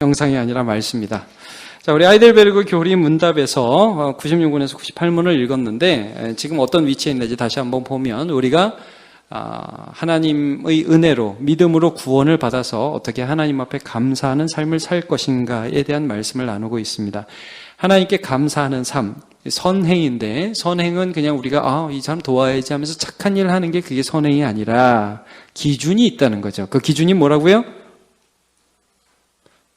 영상이 아니라 말씀입니다. 자, 우리 아이델베르그 교리 문답에서 96문에서 98문을 읽었는데 지금 어떤 위치에 있는지 다시 한번 보면 우리가 하나님의 은혜로 믿음으로 구원을 받아서 어떻게 하나님 앞에 감사하는 삶을 살 것인가에 대한 말씀을 나누고 있습니다. 하나님께 감사하는 삶, 선행인데 선행은 그냥 우리가 이 사람 도와야지 하면서 착한 일을 하는 게 그게 선행이 아니라 기준이 있다는 거죠. 그 기준이 뭐라고요?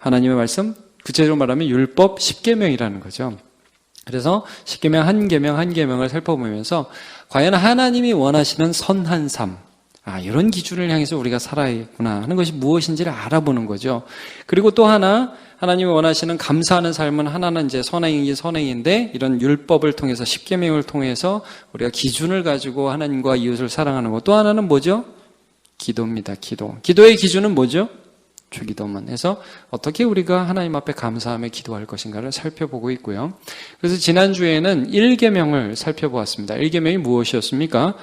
하나님의 말씀, 구체적으로 말하면 율법 10계명이라는 거죠. 그래서 10계명 한 계명 한 계명을 살펴보면서 과연 하나님이 원하시는 선한 삶, 이런 기준을 향해서 우리가 살아야겠구나 하는 것이 무엇인지를 알아보는 거죠. 그리고 또 하나, 하나님이 원하시는 감사하는 삶은 하나는 이제 선행이지 선행인데 이런 율법을 통해서 10계명을 통해서 우리가 기준을 가지고 하나님과 이웃을 사랑하는 것. 또 하나는 뭐죠? 기도입니다. 기도. 기도의 기준은 뭐죠? 주기도문 해서 어떻게 우리가 하나님 앞에 감사하며 기도할 것인가를 살펴보고 있고요. 그래서 지난주에는 1계명을 살펴보았습니다. 1계명이 무엇이었습니까?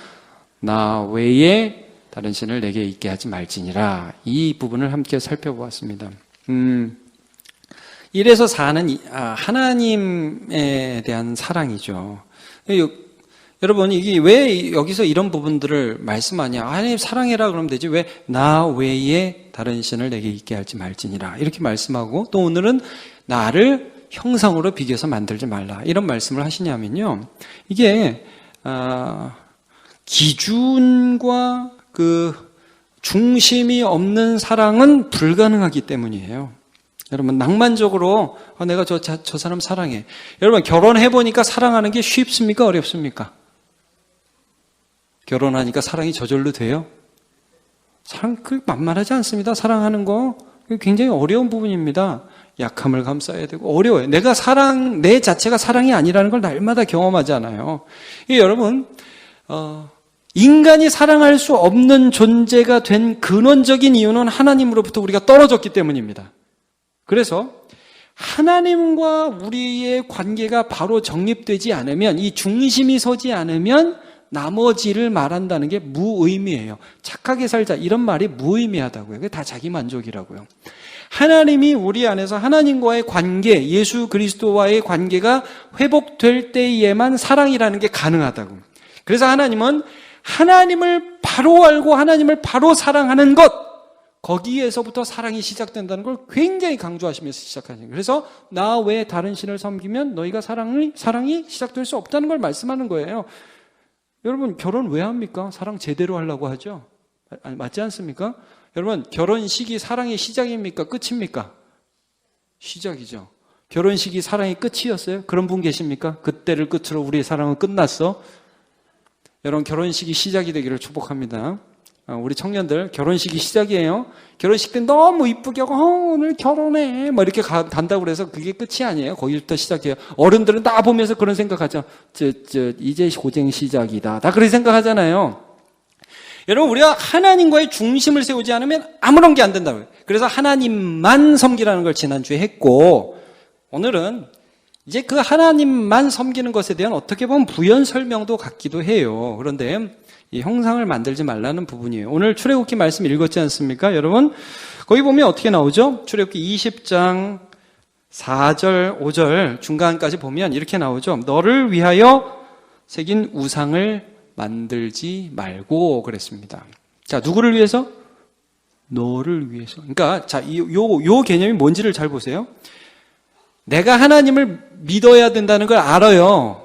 나 외에 다른 신을 내게 있게 하지 말지니라. 이 부분을 함께 살펴보았습니다. 1에서 4는 하나님에 대한 사랑이죠. 여러분, 이게 왜 여기서 이런 부분들을 말씀하냐? 하나님 사랑해라 그러면 되지. 왜 나 외에 다른 신을 내게 있게 할지 말지니라. 이렇게 말씀하고 또 오늘은 나를 형상으로 비교해서 만들지 말라. 이런 말씀을 하시냐면요. 이게, 기준과 그 중심이 없는 사랑은 불가능하기 때문이에요. 여러분, 낭만적으로 내가 저 사람 사랑해. 여러분, 결혼해보니까 사랑하는 게 쉽습니까? 어렵습니까? 결혼하니까 사랑이 저절로 돼요? 사랑, 만만하지 않습니다. 사랑하는 거 굉장히 어려운 부분입니다. 약함을 감싸야 되고 어려워요. 내 자체가 사랑이 아니라는 걸 날마다 경험하잖아요. 여러분, 인간이 사랑할 수 없는 존재가 된 근원적인 이유는 하나님으로부터 우리가 떨어졌기 때문입니다. 그래서 하나님과 우리의 관계가 바로 정립되지 않으면, 이 중심이 서지 않으면 나머지를 말한다는 게 무의미해요. 착하게 살자 이런 말이 무의미하다고요. 그게 다 자기 만족이라고요. 하나님이 우리 안에서 하나님과의 관계, 예수 그리스도와의 관계가 회복될 때에만 사랑이라는 게 가능하다고. 그래서 하나님은 하나님을 바로 알고 하나님을 바로 사랑하는 것, 거기에서부터 사랑이 시작된다는 걸 굉장히 강조하시면서 시작하시는 거예요. 그래서 나 외에 다른 신을 섬기면 너희가 사랑이 시작될 수 없다는 걸 말씀하는 거예요. 여러분, 결혼 왜 합니까? 사랑 제대로 하려고 하죠. 맞지 않습니까? 여러분, 결혼식이 사랑의 시작입니까? 끝입니까? 시작이죠. 결혼식이 사랑의 끝이었어요? 그런 분 계십니까? 그때를 끝으로 우리의 사랑은 끝났어. 여러분, 결혼식이 시작이 되기를 축복합니다. 우리 청년들 결혼식이 시작이에요. 결혼식 때 너무 이쁘게 하고 오늘 결혼해 이렇게 간다고 그래서 그게 끝이 아니에요. 거기부터 시작해요. 어른들은 다 보면서 그런 생각하죠. 이제 고생 시작이다. 다 그렇게 생각하잖아요. 여러분, 우리가 하나님과의 중심을 세우지 않으면 아무런 게 안 된다고요. 그래서 하나님만 섬기라는 걸 지난주에 했고, 오늘은 이제 그 하나님만 섬기는 것에 대한 어떻게 보면 부연 설명도 같기도 해요. 그런데 이 형상을 만들지 말라는 부분이에요. 오늘 출애굽기 말씀 읽었지 않습니까? 여러분, 거기 보면 어떻게 나오죠? 출애굽기 20장 4절, 5절 중간까지 보면 이렇게 나오죠. 너를 위하여 새긴 우상을 만들지 말고 그랬습니다. 자, 누구를 위해서? 너를 위해서. 그러니까 자, 요 개념이 뭔지를 잘 보세요. 내가 하나님을 믿어야 된다는 걸 알아요.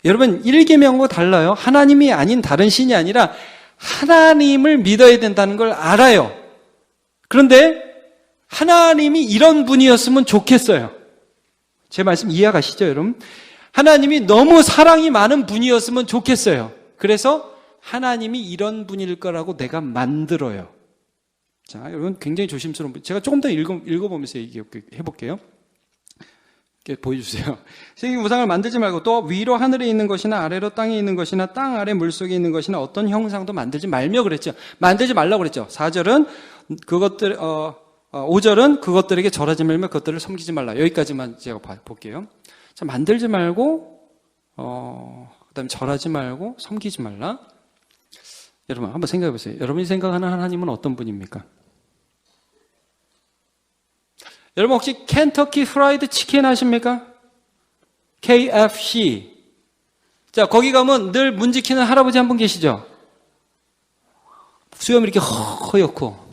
여러분, 1계명하고 달라요. 하나님이 아닌 다른 신이 아니라 하나님을 믿어야 된다는 걸 알아요. 그런데 하나님이 이런 분이었으면 좋겠어요. 제 말씀 이해가시죠, 여러분? 하나님이 너무 사랑이 많은 분이었으면 좋겠어요. 그래서 하나님이 이런 분일 거라고 내가 만들어요. 자, 여러분, 굉장히 조심스러운 분. 제가 조금 더 읽어보면서 얘기해볼게요. 보여주세요. 새긴 우상을 만들지 말고 또 위로 하늘에 있는 것이나 아래로 땅에 있는 것이나 땅 아래 물속에 있는 것이나 어떤 형상도 만들지 말며 그랬죠. 만들지 말라고 그랬죠. 4절은 그것들, 5절은 그것들에게 절하지 말며 그것들을 섬기지 말라. 여기까지만 제가 볼게요. 자, 만들지 말고, 그 다음에 절하지 말고 섬기지 말라. 여러분, 한번 생각해 보세요. 여러분이 생각하는 하나님은 어떤 분입니까? 여러분 혹시 켄터키 프라이드 치킨 아십니까? KFC. 자, 거기 가면 늘 문 지키는 할아버지 한 분 계시죠? 수염이 이렇게 허옇고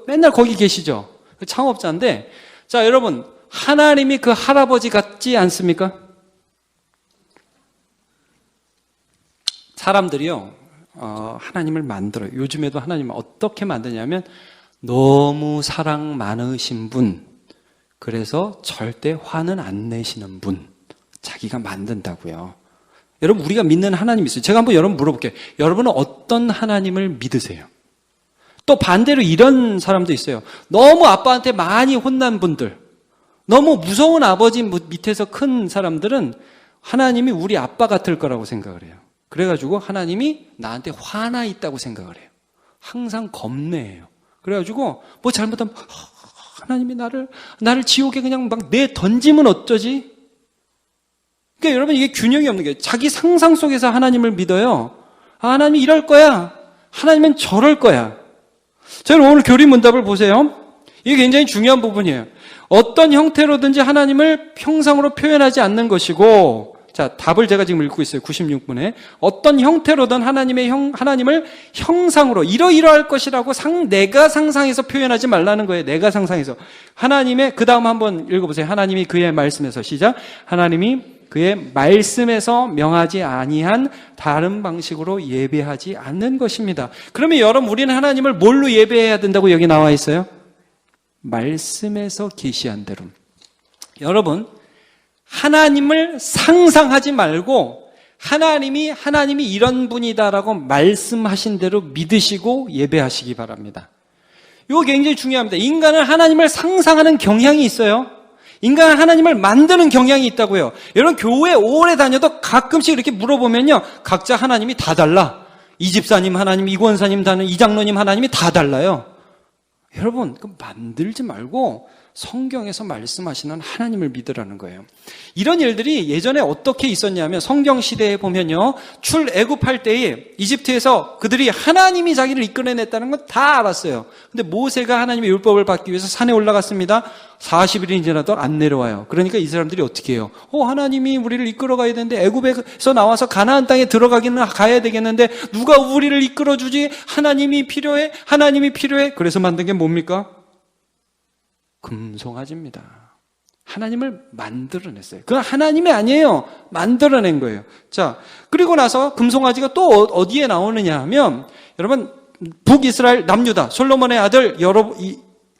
맨날 거기 계시죠? 그 창업자인데, 자, 여러분 하나님이 그 할아버지 같지 않습니까? 사람들이요, 하나님을 만들어요. 요즘에도 하나님을 어떻게 만드냐면 너무 사랑 많으신 분, 그래서 절대 화는 안 내시는 분, 자기가 만든다고요. 여러분, 우리가 믿는 하나님이 있어요. 제가 한번 여러분 물어볼게요. 여러분은 어떤 하나님을 믿으세요? 또 반대로 이런 사람도 있어요. 너무 아빠한테 많이 혼난 분들, 너무 무서운 아버지 밑에서 큰 사람들은 하나님이 우리 아빠 같을 거라고 생각을 해요. 그래가지고 하나님이 나한테 화나 있다고 생각을 해요. 항상 겁내요. 그래가지고 뭐 잘못하면 하나님이 나를 지옥에 그냥 막 던지면 어쩌지? 그러니까 여러분, 이게 균형이 없는 게, 자기 상상 속에서 하나님을 믿어요. 하나님이 이럴 거야. 하나님은 저럴 거야. 저는 오늘 교리 문답을 보세요. 이게 굉장히 중요한 부분이에요. 어떤 형태로든지 하나님을 형상으로 표현하지 않는 것이고, 자, 답을 제가 지금 읽고 있어요. 96분에. 어떤 형태로든 하나님을 형상으로 이러이러할 것이라고 내가 상상해서 표현하지 말라는 거예요. 내가 상상해서. 하나님의, 그 다음 한번 읽어보세요. 하나님이 그의 말씀에서, 시작. 하나님이 그의 말씀에서 명하지 아니한 다른 방식으로 예배하지 않는 것입니다. 그러면 여러분, 우리는 하나님을 뭘로 예배해야 된다고 여기 나와 있어요? 말씀에서 계시한 대로. 여러분, 하나님을 상상하지 말고 하나님이 이런 분이다라고 말씀하신 대로 믿으시고 예배하시기 바랍니다. 이거 굉장히 중요합니다. 인간은 하나님을 상상하는 경향이 있어요. 인간은 하나님을 만드는 경향이 있다고요. 여러분, 교회 오래 다녀도 가끔씩 이렇게 물어보면요, 각자 하나님이 다 달라. 이 집사님 하나님, 이 권사님 이 장로님 하나님이 다 달라요. 여러분, 그 만들지 말고 성경에서 말씀하시는 하나님을 믿으라는 거예요. 이런 일들이 예전에 어떻게 있었냐면, 성경 시대에 보면요, 출애굽할 때에 이집트에서 그들이 하나님이 자기를 이끌어냈다는 건 다 알았어요. 근데 모세가 하나님의 율법을 받기 위해서 산에 올라갔습니다. 40일이 지나도 안 내려와요. 그러니까 이 사람들이 어떻게 해요? 하나님이 우리를 이끌어가야 되는데, 애굽에서 나와서 가나안 땅에 들어가기는 가야 되겠는데 누가 우리를 이끌어주지? 하나님이 필요해. 그래서 만든 게 뭡니까? 금송아지입니다. 하나님을 만들어냈어요. 그건 하나님이 아니에요. 만들어낸 거예요. 자, 그리고 나서 금송아지가 또 어디에 나오느냐 하면, 여러분, 북이스라엘 남유다, 솔로몬의 아들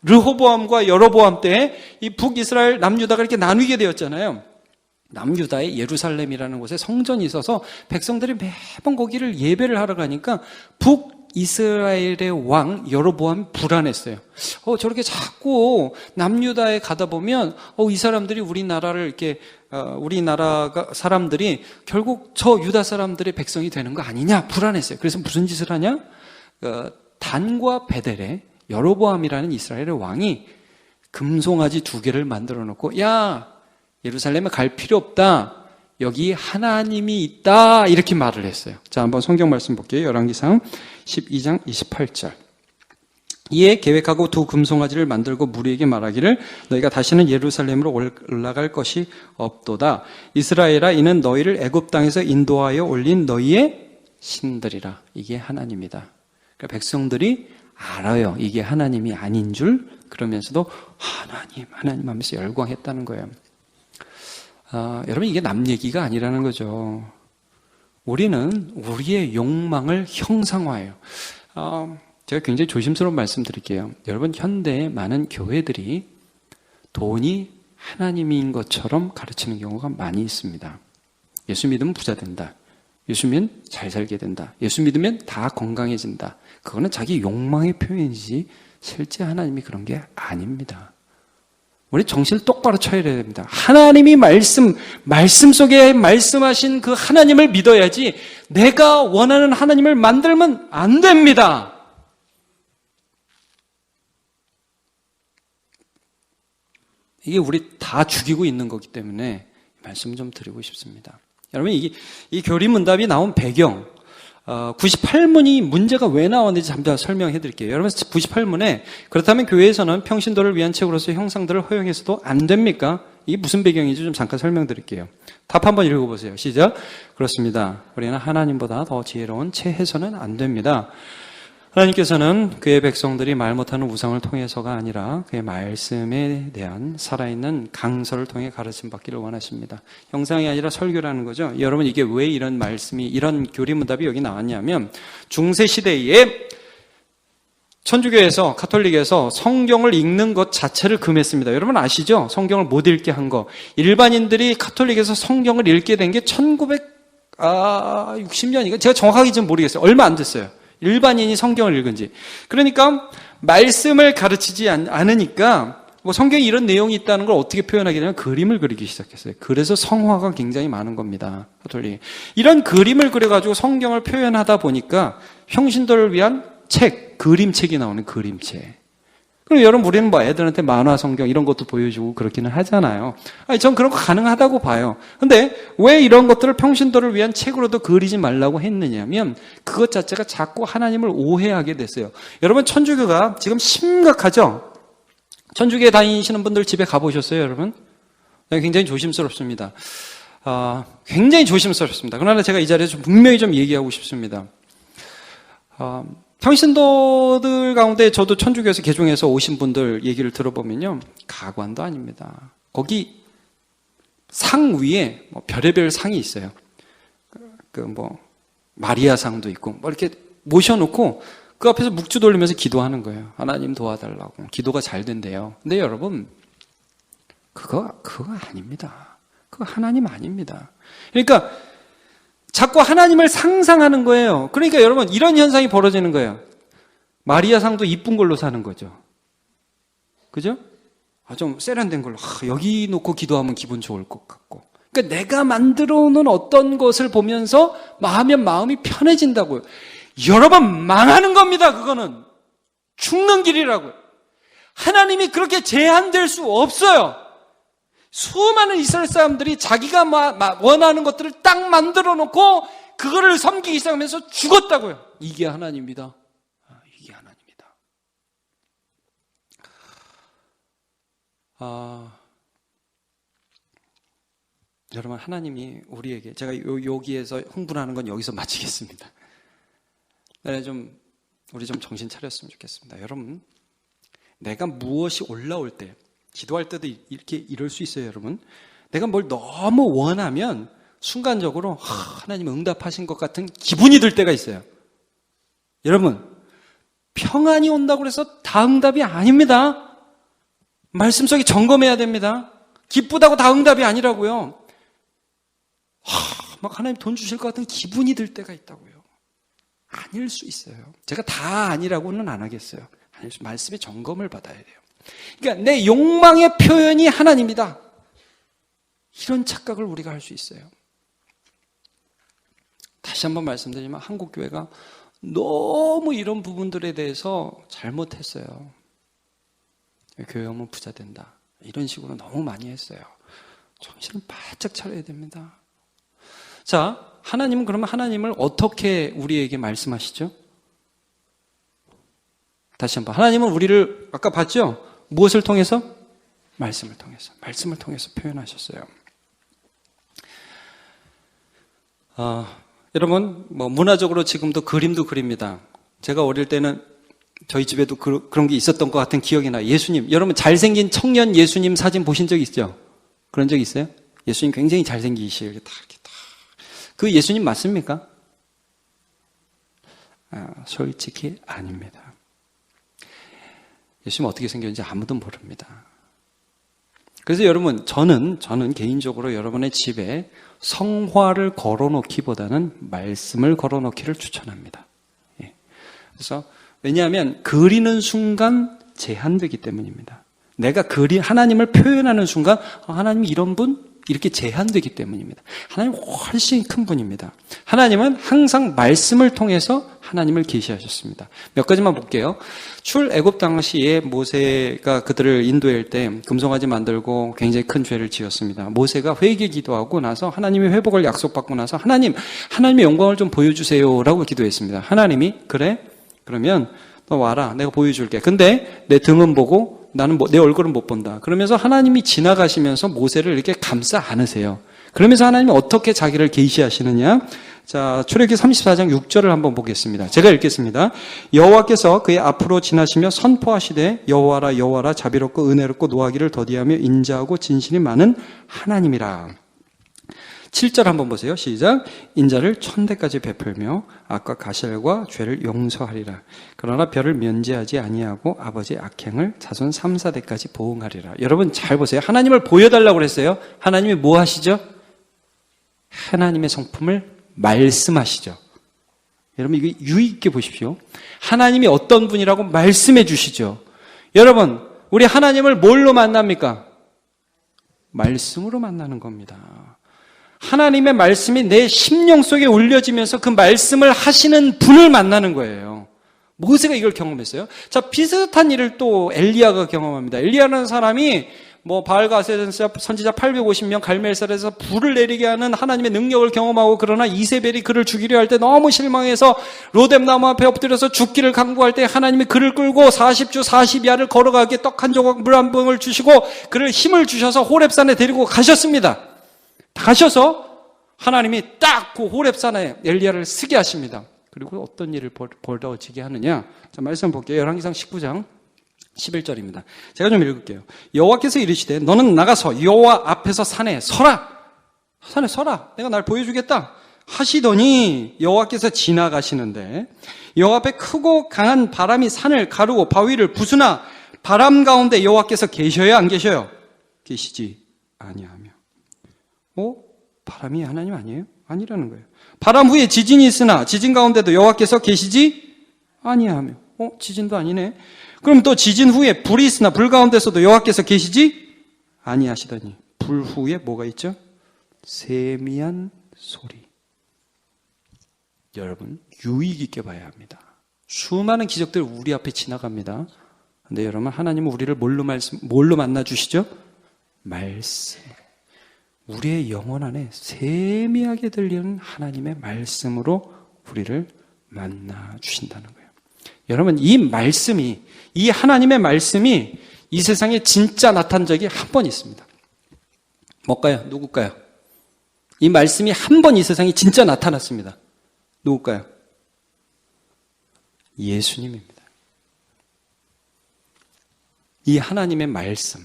르호보암과 여로보암 때 이 북이스라엘 남유다가 이렇게 나뉘게 되었잖아요. 남유다에 예루살렘이라는 곳에 성전이 있어서 백성들이 매번 거기를 예배를 하러 가니까 북이스라엘의 왕 여로보암이 불안했어요. 저렇게 자꾸 남유다에 가다 보면 이 사람들이 우리나라를 이렇게 우리나라 사람들이 결국 저 유다 사람들의 백성이 되는 거 아니냐 불안했어요. 그래서 무슨 짓을 하냐? 단과 베델에 여로보암이라는 이스라엘의 왕이 금송아지 2개를 만들어 놓고, 야, 예루살렘에 갈 필요 없다. 여기 하나님이 있다. 이렇게 말을 했어요. 자, 한번 성경 말씀 볼게요. 열왕기상 12장 28절. 이에 계획하고 2 금송아지를 만들고 무리에게 말하기를, 너희가 다시는 예루살렘으로 올라갈 것이 없도다. 이스라엘아, 이는 너희를 애굽 땅에서 인도하여 올린 너희의 신들이라. 이게 하나님이다. 그러니까 백성들이 알아요. 이게 하나님이 아닌 줄. 그러면서도 하나님 하면서 열광했다는 거예요. 여러분, 이게 남 얘기가 아니라는 거죠. 우리는 우리의 욕망을 형상화해요. 제가 굉장히 조심스러운 말씀 드릴게요. 여러분, 현대의 많은 교회들이 돈이 하나님인 것처럼 가르치는 경우가 많이 있습니다. 예수 믿으면 부자 된다. 예수 믿으면 잘 살게 된다. 예수 믿으면 다 건강해진다. 그거는 자기 욕망의 표현이지 실제 하나님이 그런 게 아닙니다. 우리 정신을 똑바로 차려야 됩니다. 하나님이 말씀 속에 말씀하신 그 하나님을 믿어야지 내가 원하는 하나님을 만들면 안 됩니다. 이게 우리 다 죽이고 있는 거기 때문에 말씀 좀 드리고 싶습니다. 여러분, 이 교리문답이 나온 배경, 98문이 문제가 왜 나왔는지 잠깐 설명해 드릴게요. 여러분 98문에 그렇다면 교회에서는 평신도를 위한 책으로서 형상들을 허용해서도 안 됩니까? 이게 무슨 배경인지 좀 잠깐 설명드릴게요. 답 한번 읽어보세요. 시작. 그렇습니다. 우리는 하나님보다 더 지혜로운 채 해서는 안 됩니다. 하나님께서는 그의 백성들이 말 못하는 우상을 통해서가 아니라 그의 말씀에 대한 살아있는 강서를 통해 가르침 받기를 원하십니다. 형상이 아니라 설교라는 거죠. 여러분 이게 왜 이런 말씀이 이런 교리문답이 여기 나왔냐면 중세 시대에 천주교에서 카톨릭에서 성경을 읽는 것 자체를 금했습니다. 여러분 아시죠? 성경을 못 읽게 한 거. 일반인들이 카톨릭에서 성경을 읽게 된 게 1960년인가? 제가 정확하게 좀 모르겠어요. 얼마 안 됐어요. 일반인이 성경을 읽은 지. 그러니까 말씀을 가르치지 않으니까 뭐 성경에 이런 내용이 있다는 걸 어떻게 표현하게 되냐면 그림을 그리기 시작했어요. 그래서 성화가 굉장히 많은 겁니다. 카톨릭. 이런 그림을 그려가지고 성경을 표현하다 보니까 평신도를 위한 책, 그림책이 나오는 그림책. 그럼 여러분 우리는 뭐 애들한테 만화 성경 이런 것도 보여주고 그렇기는 하잖아요. 아니, 전 그런 거 가능하다고 봐요. 근데 왜 이런 것들을 평신도를 위한 책으로도 그리지 말라고 했느냐면 그것 자체가 자꾸 하나님을 오해하게 됐어요. 여러분 천주교가 지금 심각하죠? 천주교에 다니시는 분들 집에 가보셨어요, 여러분? 굉장히 조심스럽습니다. 굉장히 조심스럽습니다. 그러나 제가 이 자리에서 분명히 좀 얘기하고 싶습니다. 평신도들 가운데 저도 천주교에서 개종해서 오신 분들 얘기를 들어보면요. 가관도 아닙니다. 거기 상 위에 뭐 별의별 상이 있어요. 마리아 상도 있고, 뭐 이렇게 모셔놓고 그 앞에서 묵주 돌리면서 기도하는 거예요. 하나님 도와달라고. 기도가 잘 된대요. 근데 여러분, 그거 아닙니다. 그거 하나님 아닙니다. 그러니까, 자꾸 하나님을 상상하는 거예요. 그러니까 여러분 이런 현상이 벌어지는 거예요. 마리아 상도 이쁜 걸로 사는 거죠. 그죠? 좀 세련된 걸로 여기 놓고 기도하면 기분 좋을 것 같고. 그러니까 내가 만들어 놓은 어떤 것을 보면서 하면 마음이 편해진다고요. 여러분 망하는 겁니다. 그거는 죽는 길이라고요. 하나님이 그렇게 제한될 수 없어요. 수많은 이스라엘 사람들이 자기가 원하는 것들을 딱 만들어 놓고 그거를 섬기기 시작하면서 죽었다고요. 이게 하나님입니다. 이게 하나님이다. 여러분 하나님이 우리에게 제가 여기에서 흥분하는 건 여기서 마치겠습니다. 우리 좀 정신 차렸으면 좋겠습니다. 여러분 내가 무엇이 올라올 때 기도할 때도 이렇게 이럴 수 있어요, 여러분. 내가 뭘 너무 원하면 순간적으로 하나님 응답하신 것 같은 기분이 들 때가 있어요. 여러분, 평안이 온다고 해서 다 응답이 아닙니다. 말씀 속에 점검해야 됩니다. 기쁘다고 다 응답이 아니라고요. 막 하나님 돈 주실 것 같은 기분이 들 때가 있다고요. 아닐 수 있어요. 제가 다 아니라고는 안 하겠어요. 말씀의 점검을 받아야 돼요. 그러니까 내 욕망의 표현이 하나님이다. 이런 착각을 우리가 할 수 있어요. 다시 한번 말씀드리면 한국 교회가 너무 이런 부분들에 대해서 잘못했어요. 교회 오면 부자 된다. 이런 식으로 너무 많이 했어요. 정신을 바짝 차려야 됩니다. 자, 하나님은 그러면 하나님을 어떻게 우리에게 말씀하시죠? 다시 한번. 하나님은 우리를 아까 봤죠? 무엇을 통해서? 말씀을 통해서 표현하셨어요. 여러분, 문화적으로 지금도 그림도 그립니다. 제가 어릴 때는 저희 집에도 그런 게 있었던 것 같은 기억이 나요. 예수님, 여러분 잘생긴 청년 예수님 사진 보신 적 있죠? 그런 적 있어요? 예수님 굉장히 잘생기시고 이렇게 그 예수님 맞습니까? 솔직히 아닙니다. 예수님 어떻게 생겼는지 아무도 모릅니다. 그래서 여러분, 저는 개인적으로 여러분의 집에 성화를 걸어놓기보다는 말씀을 걸어놓기를 추천합니다. 그래서 왜냐하면 그리는 순간 제한되기 때문입니다. 내가 하나님을 표현하는 순간 하나님이 이런 분? 이렇게 제한되기 때문입니다. 하나님은 훨씬 큰 분입니다. 하나님은 항상 말씀을 통해서 하나님을 계시하셨습니다. 몇 가지만 볼게요. 출애굽 당시에 모세가 그들을 인도할 때 금송아지 만들고 굉장히 큰 죄를 지었습니다. 모세가 회개 기도하고 나서 하나님의 회복을 약속받고 나서 하나님의 영광을 좀 보여주세요라고 기도했습니다. 하나님이 그래? 그러면 너 와라. 내가 보여줄게. 근데 내 등은 보고 나는 내 얼굴은 못 본다. 그러면서 하나님이 지나가시면서 모세를 이렇게 감싸 안으세요. 그러면서 하나님이 어떻게 자기를 계시하시느냐? 자, 출애굽기 34장 6절을 한번 보겠습니다. 제가 읽겠습니다. 여호와께서 그의 앞으로 지나시며 선포하시되 여호와라 여호와라 자비롭고 은혜롭고 노하기를 더디하며 인자하고 진실이 많은 하나님이라. 7절 한번 보세요. 시작. 인자를 천대까지 베풀며 악과 가시엘과 죄를 용서하리라. 그러나 별을 면제하지 아니하고 아버지의 악행을 자손 3, 4대까지 보응하리라. 여러분 잘 보세요. 하나님을 보여달라고 그랬어요. 하나님이 뭐 하시죠? 하나님의 성품을 말씀하시죠. 여러분 이거 유의 있게 보십시오. 하나님이 어떤 분이라고 말씀해 주시죠. 여러분 우리 하나님을 뭘로 만납니까? 말씀으로 만나는 겁니다. 하나님의 말씀이 내 심령 속에 울려지면서 그 말씀을 하시는 분을 만나는 거예요. 모세가 이걸 경험했어요. 자, 비슷한 일을 또 엘리야가 경험합니다. 엘리야라는 사람이 바알과 아세라 선지자 850명 갈멜살에서 불을 내리게 하는 하나님의 능력을 경험하고 그러나 이세벨이 그를 죽이려 할 때 너무 실망해서 로뎀나무 앞에 엎드려서 죽기를 강구할 때 하나님이 그를 끌고 40주 40야를 걸어가게 떡 한 조각 물 한 봉을 주시고 그를 힘을 주셔서 호렙산에 데리고 가셨습니다. 가셔서 하나님이 딱 그 호렙산에 엘리야를 쓰게 하십니다. 그리고 어떤 일을 벌어지게 하느냐? 자, 말씀 볼게요. 열왕기상 19장 11절입니다. 제가 좀 읽을게요. 여호와께서 이르시되 너는 나가서 여호와 앞에서 산에 서라. 산에 서라. 내가 날 보여주겠다. 하시더니 여호와께서 지나가시는데 여호와 앞에 크고 강한 바람이 산을 가르고 바위를 부수나 바람 가운데 여호와께서 계셔요? 안 계셔요? 계시지 아니하며. 바람이 하나님 아니에요? 아니라는 거예요. 바람 후에 지진이 있으나 지진 가운데도 여호와께서 계시지 아니하며. 지진도 아니네. 그럼 또 지진 후에 불이 있으나 불 가운데서도 여호와께서 계시지 아니하시더니 불 후에 뭐가 있죠? 세미한 소리. 여러분 유의 깊게 봐야 합니다. 수많은 기적들 우리 앞에 지나갑니다. 근데 여러분 하나님은 우리를 뭘로 만나 주시죠? 말씀. 우리의 영혼 안에 세미하게 들리는 하나님의 말씀으로 우리를 만나 주신다는 거예요. 여러분 이 하나님의 말씀이 이 세상에 진짜 나타난 적이 한 번 있습니다. 뭘까요? 누굴까요? 이 말씀이 한 번 이 세상에 진짜 나타났습니다. 누굴까요? 예수님입니다. 이 하나님의 말씀,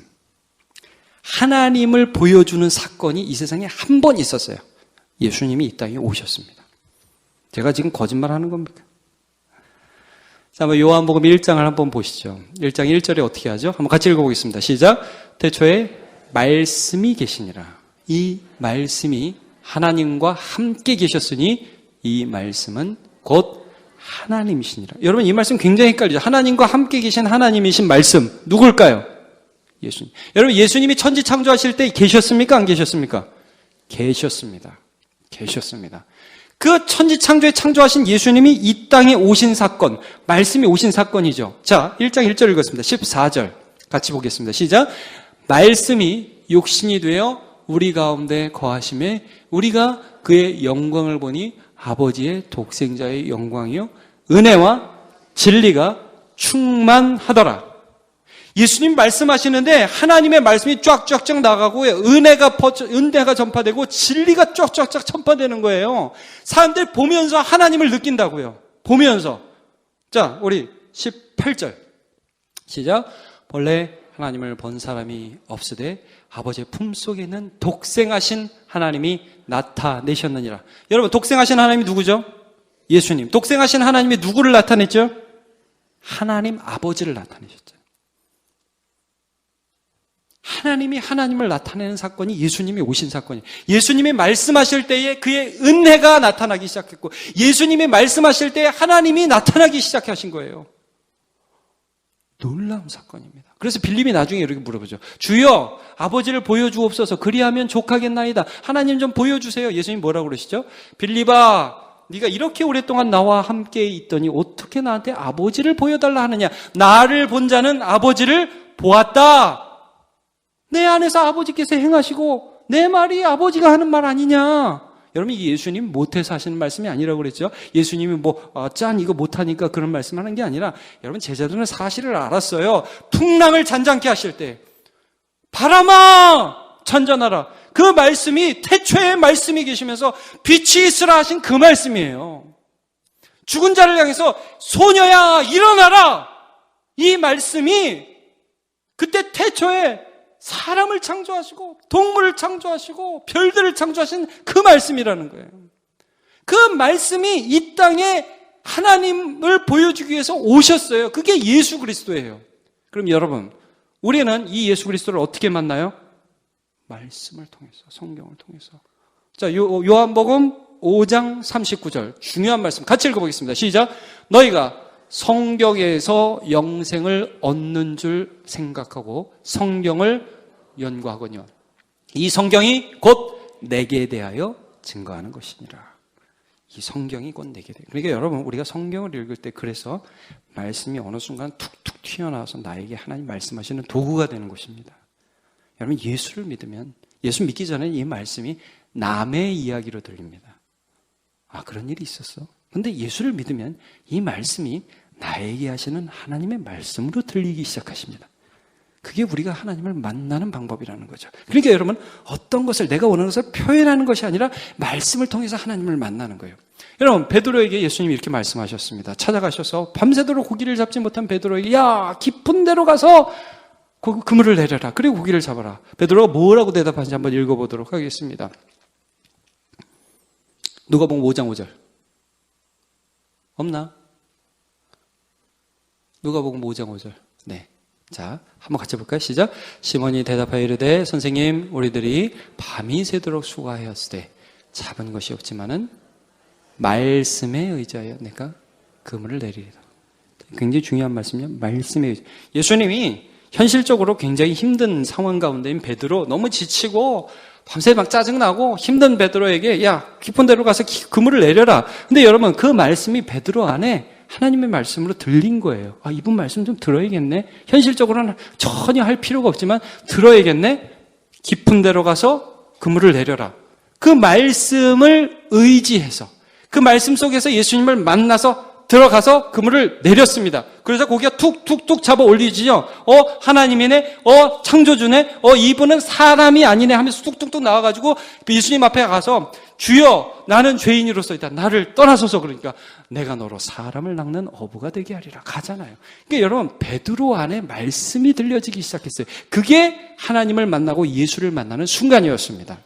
하나님을 보여주는 사건이 이 세상에 한 번 있었어요. 예수님이 이 땅에 오셨습니다. 제가 지금 거짓말하는 겁니까? 자, 한번 요한복음 1장을 한번 보시죠. 1장 1절에 어떻게 하죠? 한번 같이 읽어보겠습니다. 시작. 태초에 말씀이 계시니라. 이 말씀이 하나님과 함께 계셨으니 이 말씀은 곧 하나님이시니라. 여러분 이 말씀 굉장히 헷갈리죠. 하나님과 함께 계신 하나님이신 말씀 누굴까요? 예수님. 여러분 예수님이 천지 창조하실 때 계셨습니까? 안 계셨습니까? 계셨습니다. 계셨습니다. 그 천지 창조에 창조하신 예수님이 이 땅에 오신 사건, 말씀이 오신 사건이죠. 자, 1장 1절 읽었습니다. 14절 같이 보겠습니다. 시작. 말씀이 육신이 되어 우리 가운데 거하심에 우리가 그의 영광을 보니 아버지의 독생자의 영광이요 은혜와 진리가 충만하더라. 예수님 말씀하시는데 하나님의 말씀이 쫙쫙쫙 나가고 은혜가 전파되고 진리가 쫙쫙쫙 전파되는 거예요. 사람들 보면서 하나님을 느낀다고요. 보면서. 자, 우리 18절 시작. 본래 하나님을 본 사람이 없으되 아버지의 품속에 있는 독생하신 하나님이 나타내셨느니라. 여러분 독생하신 하나님이 누구죠? 예수님. 독생하신 하나님이 누구를 나타냈죠? 하나님 아버지를 나타내셨죠. 하나님이 하나님을 나타내는 사건이 예수님이 오신 사건이에요. 예수님이 말씀하실 때에 그의 은혜가 나타나기 시작했고 예수님이 말씀하실 때에 하나님이 나타나기 시작하신 거예요. 놀라운 사건입니다. 그래서 빌립이 나중에 이렇게 물어보죠. 주여, 아버지를 보여주옵소서. 그리하면 족하겠나이다. 하나님 좀 보여주세요. 예수님 뭐라고 그러시죠? 빌립아, 네가 이렇게 오랫동안 나와 함께 있더니 어떻게 나한테 아버지를 보여달라 하느냐. 나를 본 자는 아버지를 보았다. 내 안에서 아버지께서 행하시고 내 말이 아버지가 하는 말 아니냐. 여러분, 이 예수님 못해서 하시는 말씀이 아니라고 그랬죠. 예수님이 이거 못하니까 그런 말씀하는 게 아니라, 여러분, 제자들은 사실을 알았어요. 풍랑을 잔잔케 하실 때 바람아 잔잔하라, 그 말씀이 태초의 말씀이 계시면서 빛이 있으라 하신 그 말씀이에요. 죽은 자를 향해서 소녀야 일어나라, 이 말씀이 그때 태초에 사람을 창조하시고 동물을 창조하시고 별들을 창조하신 그 말씀이라는 거예요. 그 말씀이 이 땅에 하나님을 보여주기 위해서 오셨어요. 그게 예수 그리스도예요. 그럼 여러분, 우리는 이 예수 그리스도를 어떻게 만나요? 말씀을 통해서, 성경을 통해서. 자, 요한복음 5장 39절 중요한 말씀 같이 읽어보겠습니다. 시작. 너희가 성경에서 영생을 얻는 줄 생각하고 성경을 연구하거니와 이 성경이 곧 내게 대하여 증거하는 것이니라. 이 성경이 곧 내게 대하여. 그러니까 여러분, 우리가 성경을 읽을 때 그래서 말씀이 어느 순간 툭툭 튀어나와서 나에게 하나님 말씀하시는 도구가 되는 것입니다. 여러분, 예수를 믿으면, 예수 믿기 전에 이 말씀이 남의 이야기로 들립니다. 아, 그런 일이 있었어? 근데 예수를 믿으면 이 말씀이 나에게 하시는 하나님의 말씀으로 들리기 시작하십니다. 그게 우리가 하나님을 만나는 방법이라는 거죠. 그러니까 여러분, 어떤 것을 내가 원하는 것을 표현하는 것이 아니라 말씀을 통해서 하나님을 만나는 거예요. 여러분, 베드로에게 예수님이 이렇게 말씀하셨습니다. 찾아가셔서 밤새도록 고기를 잡지 못한 베드로에게, 야, 깊은 데로 가서 그물을 내려라. 그리고 고기를 잡아라. 베드로가 뭐라고 대답하는지 한번 읽어보도록 하겠습니다. 누가복음 5장 5절. 없나? 누가복음 5장 5절. 네. 자, 한번 같이 볼까요? 시작. 시몬이 대답하여 이르되 선생님, 우리들이 밤이 새도록 수고하였으되 잡은 것이 없지만은 말씀에 의지하여 내가 그물을 내리리라. 굉장히 중요한 말씀이요. 말씀에 의지. 예수님이 현실적으로 굉장히 힘든 상황 가운데인 베드로, 너무 지치고 밤새 막 짜증나고 힘든 베드로에게, 야, 깊은 데로 가서 그물을 내려라. 근데 여러분, 그 말씀이 베드로 안에 하나님의 말씀으로 들린 거예요. 아, 이분 말씀 좀 들어야겠네. 현실적으로는 전혀 할 필요가 없지만 들어야겠네. 깊은 데로 가서 그물을 내려라. 그 말씀을 의지해서, 그 말씀 속에서 예수님을 만나서 들어가서 그물을 내렸습니다. 그래서 고기가 툭툭툭 잡아 올리지요. 하나님이네, 창조주네, 이분은 사람이 아니네 하면서 툭툭툭 나와가지고 예수님 앞에 가서, 주여, 나는 죄인으로서이다. 나를 떠나소서. 그러니까 내가 너로 사람을 낚는 어부가 되게 하리라. 가잖아요. 그러니까 여러분, 베드로 안에 말씀이 들려지기 시작했어요. 그게 하나님을 만나고 예수를 만나는 순간이었습니다.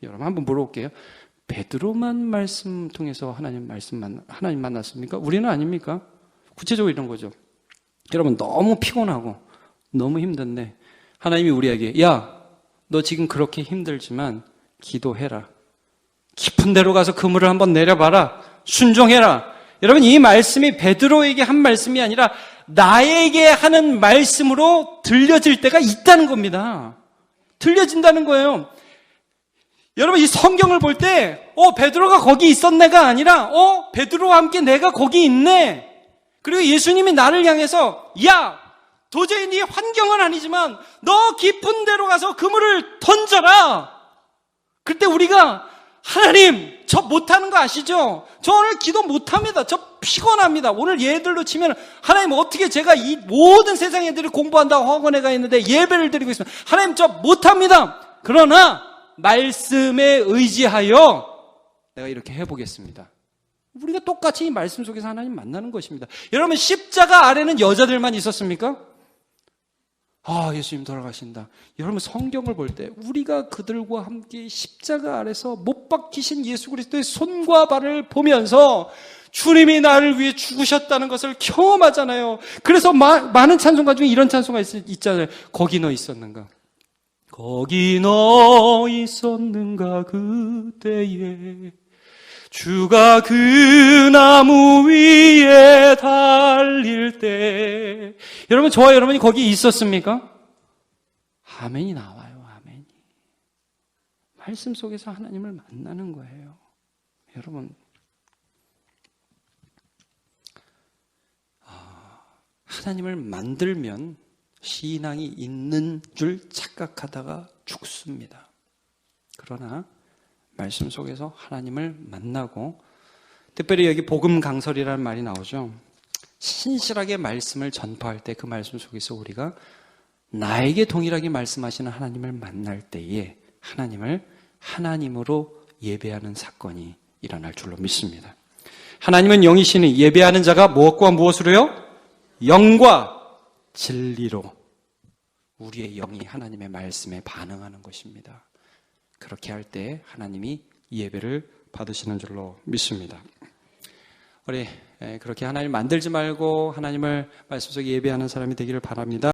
여러분, 한번 물어볼게요. 베드로만 말씀 통해서 하나님 만났습니까? 우리는 아닙니까? 구체적으로 이런 거죠. 여러분, 너무 피곤하고 너무 힘든데 하나님이 우리에게, 야, 너 지금 그렇게 힘들지만 기도해라. 깊은 데로 가서 그물을 한번 내려봐라. 순종해라. 여러분, 이 말씀이 베드로에게 한 말씀이 아니라 나에게 하는 말씀으로 들려질 때가 있다는 겁니다. 들려진다는 거예요. 여러분, 이 성경을 볼 때, 베드로가 거기 있었네가 아니라, 베드로와 함께 내가 거기 있네. 그리고 예수님이 나를 향해서, 야, 도저히 네 환경은 아니지만 너 깊은 데로 가서 그물을 던져라. 그때 우리가, 하나님, 저 못하는 거 아시죠? 저 오늘 기도 못합니다. 저 피곤합니다. 오늘 예들로 치면, 하나님, 어떻게 제가 이 모든 세상 애들이 공부한다고 학원에 가 있는데 예배를 드리고 있습니다. 하나님, 저 못합니다. 그러나 말씀에 의지하여 내가 이렇게 해보겠습니다. 우리가 똑같이 이 말씀 속에서 하나님 만나는 것입니다. 여러분, 십자가 아래는 여자들만 있었습니까? 아, 예수님 돌아가신다. 여러분, 성경을 볼 때 우리가 그들과 함께 십자가 아래서 못 박히신 예수 그리스도의 손과 발을 보면서 주님이 나를 위해 죽으셨다는 것을 경험하잖아요. 그래서 많은 찬송가 중에 이런 찬송가 있잖아요. 거기 너 있었는가? 거기 너 있었는가 그때에 주가 그 나무 위에 달릴 때, 여러분, 저와 여러분이 거기 있었습니까? 아멘이 나와요. 아멘이. 말씀 속에서 하나님을 만나는 거예요. 여러분, 하나님을 만들면 신앙이 있는 줄 착각하다가 죽습니다. 그러나 말씀 속에서 하나님을 만나고, 특별히 여기 복음 강설이라는 말이 나오죠. 신실하게 말씀을 전파할 때 그 말씀 속에서 우리가 나에게 동일하게 말씀하시는 하나님을 만날 때에 하나님을 하나님으로 예배하는 사건이 일어날 줄로 믿습니다. 하나님은 영이시니 예배하는 자가 무엇과 무엇으로요? 영과 진리로 우리의 영이 하나님의 말씀에 반응하는 것입니다. 그렇게 할 때 하나님이 예배를 받으시는 줄로 믿습니다. 우리 그렇게 하나님 만들지 말고 하나님을 말씀 속에 예배하는 사람이 되기를 바랍니다.